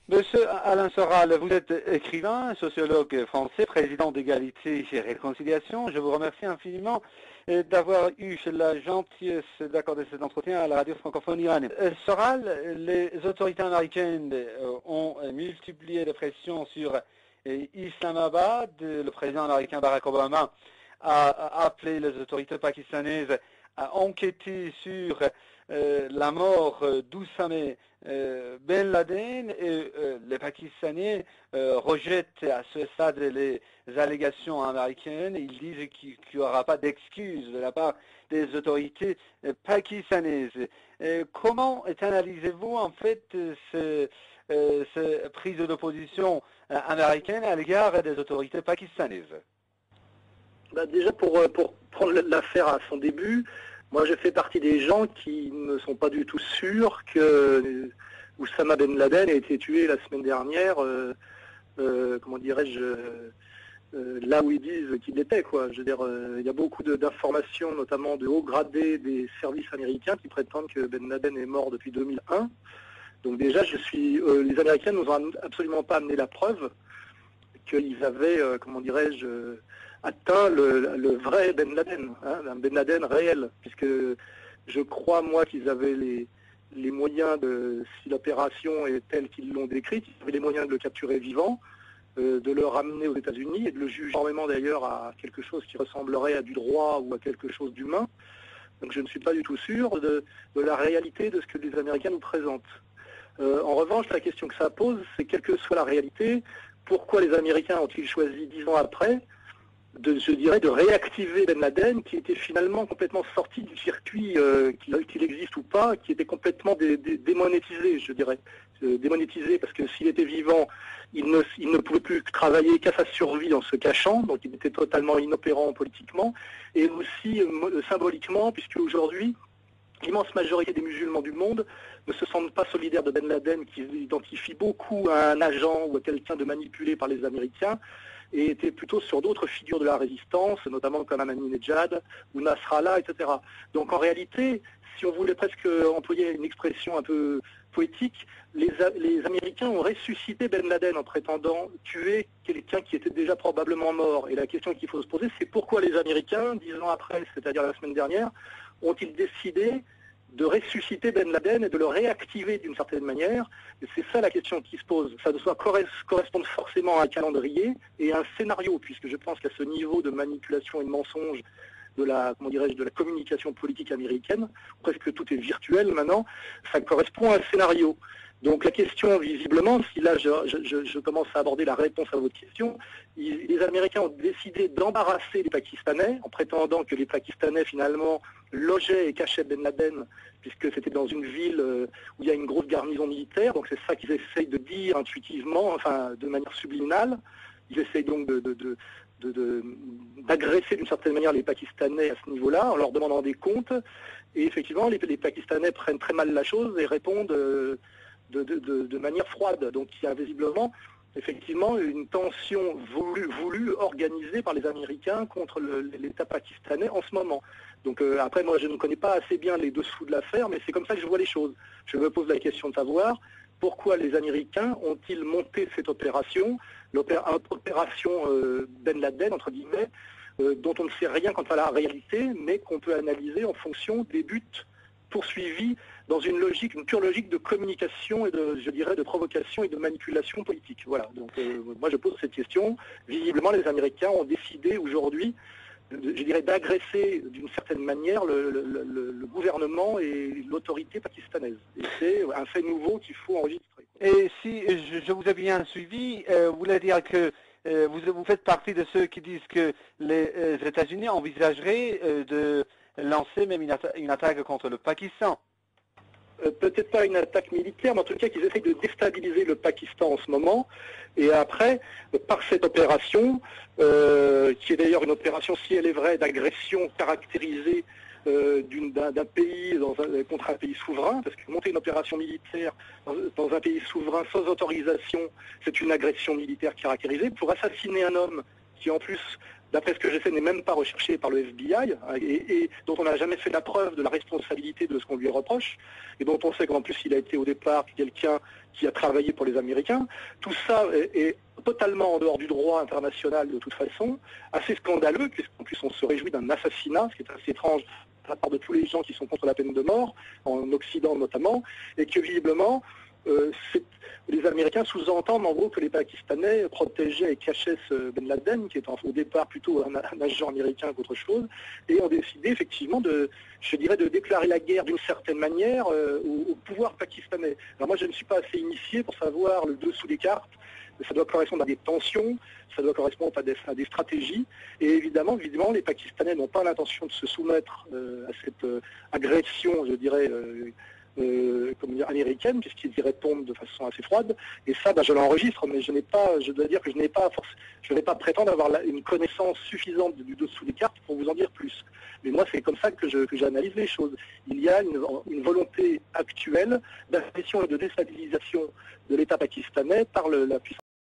Monsieur Alain Soral, vous êtes écrivain, sociologue français, président d'Égalité et Réconciliation. Je vous remercie infiniment d'avoir eu la gentillesse d'accorder cet entretien à la radio francophone iranienne. Soral, les autorités américaines ont multiplié les pressions sur Islamabad. Le président américain Barack Obama a appelé les autorités pakistanaises à enquêter sur la mort d'Oussama Ben Laden et les Pakistanais rejettent à ce stade les allégations américaines. Ils disent qu'il n'y aura pas d'excuses de la part des autorités pakistanaises. Comment analysez-vous en fait cette prise d'opposition américaine à l'égard des autorités pakistanaises? Déjà pour prendre l'affaire à son début, moi, je fais partie des gens qui ne sont pas du tout sûrs que Oussama Ben Laden ait été tué la semaine dernière, comment dirais-je, là où ils disent qu'il l'était, quoi. Je veux dire, il y a beaucoup d'informations, notamment de haut gradé des services américains, qui prétendent que Ben Laden est mort depuis 2001. Donc déjà, les Américains nous ont absolument pas amené la preuve qu'ils avaient, comment dirais-je, atteint le vrai Ben Laden, hein, un Ben Laden réel, puisque je crois, moi, qu'ils avaient les moyens si l'opération est telle qu'ils l'ont décrite, ils avaient les moyens de le capturer vivant, de le ramener aux États-Unis et de le juger énormément d'ailleurs à quelque chose qui ressemblerait à du droit ou à quelque chose d'humain. Donc je ne suis pas du tout sûr de la réalité de ce que les Américains nous présentent. En revanche, la question que ça pose, c'est quelle que soit la réalité, pourquoi les Américains ont-ils choisi 10 ans après de réactiver Ben Laden, qui était finalement complètement sorti du circuit, qu'il existe ou pas, qui était complètement démonétisé, je dirais. Démonétisé parce que s'il était vivant, il ne pouvait plus travailler qu'à sa survie en se cachant, donc il était totalement inopérant politiquement, et aussi symboliquement, puisque aujourd'hui, l'immense majorité des musulmans du monde ne se sentent pas solidaires de Ben Laden, qui identifie beaucoup à un agent ou à quelqu'un de manipulé par les Américains, et étaient plutôt sur d'autres figures de la résistance, notamment comme Ahmadinejad ou Nasrallah, etc. Donc en réalité, si on voulait presque employer une expression un peu poétique, les Américains ont ressuscité Ben Laden en prétendant tuer quelqu'un qui était déjà probablement mort. Et la question qu'il faut se poser, c'est pourquoi les Américains, 10 ans après, c'est-à-dire la semaine dernière, ont-ils décidé de ressusciter Ben Laden et de le réactiver d'une certaine manière? Et c'est ça la question qui se pose. Ça doit correspondre forcément à un calendrier et à un scénario, puisque je pense qu'à ce niveau de manipulation et de mensonge de la communication politique américaine, presque tout est virtuel maintenant, ça correspond à un scénario. Donc la question, visiblement, si là je commence à aborder la réponse à votre question, les Américains ont décidé d'embarrasser les Pakistanais en prétendant que les Pakistanais finalement logeaient et cachaient Ben Laden, puisque c'était dans une ville où il y a une grosse garnison militaire, donc c'est ça qu'ils essayent de dire intuitivement, enfin de manière subliminale. Ils essayent donc d'agresser d'une certaine manière les Pakistanais à ce niveau-là, en leur demandant des comptes, et effectivement les Pakistanais prennent très mal la chose et répondent de manière froide. Donc il y a visiblement effectivement une tension voulue, organisée par les Américains contre l'État pakistanais en ce moment. Donc après, moi je ne connais pas assez bien les dessous de l'affaire, mais c'est comme ça que je vois les choses. Je me pose la question de savoir pourquoi les Américains ont-ils monté cette opération, l'opération Ben Laden, entre guillemets, dont on ne sait rien quant à la réalité, mais qu'on peut analyser en fonction des buts poursuivis dans une pure logique de communication et de provocation et de manipulation politique. Voilà. Donc moi je pose cette question. Visiblement, les Américains ont décidé aujourd'hui, je dirais, d'agresser d'une certaine manière le gouvernement et l'autorité pakistanaise. Et c'est un fait nouveau qu'il faut enregistrer. Et si je vous ai bien suivi, vous voulez dire que vous faites partie de ceux qui disent que les États-Unis envisageraient de lancer même une attaque contre le Pakistan? Peut-être pas une attaque militaire, mais en tout cas qu'ils essayent de déstabiliser le Pakistan en ce moment. Et après, par cette opération, qui est d'ailleurs une opération, si elle est vraie, d'agression caractérisée d'un pays contre un pays souverain, parce que monter une opération militaire dans un pays souverain sans autorisation, c'est une agression militaire caractérisée. Pour assassiner un homme qui en plus d'après ce que je sais, n'est même pas recherché par le FBI et dont on n'a jamais fait la preuve de la responsabilité de ce qu'on lui reproche et dont on sait qu'en plus il a été au départ quelqu'un qui a travaillé pour les Américains. Tout ça est totalement en dehors du droit international de toute façon, assez scandaleux puisqu'en plus on se réjouit d'un assassinat, ce qui est assez étrange de la part de tous les gens qui sont contre la peine de mort, en Occident notamment, et que visiblement les Américains sous-entendent en gros que les Pakistanais protégeaient et cachaient ce Ben Laden, qui est au départ plutôt un agent américain qu'autre chose, et ont décidé effectivement de déclarer la guerre d'une certaine manière au pouvoir pakistanais. Alors moi je ne suis pas assez initié pour savoir le dessous des cartes, ça doit correspondre à des tensions, ça doit correspondre à des stratégies, et évidemment les Pakistanais n'ont pas l'intention de se soumettre à cette agression, je dirais, américaine, puisqu'ils y répondent de façon assez froide, et ça je l'enregistre, mais je dois dire que je ne vais pas prétendre avoir une connaissance suffisante du dessous des cartes pour vous en dire plus. Mais moi c'est comme ça que j'analyse les choses. Il y a une volonté actuelle d'agression et de déstabilisation de l'État pakistanais par la puissance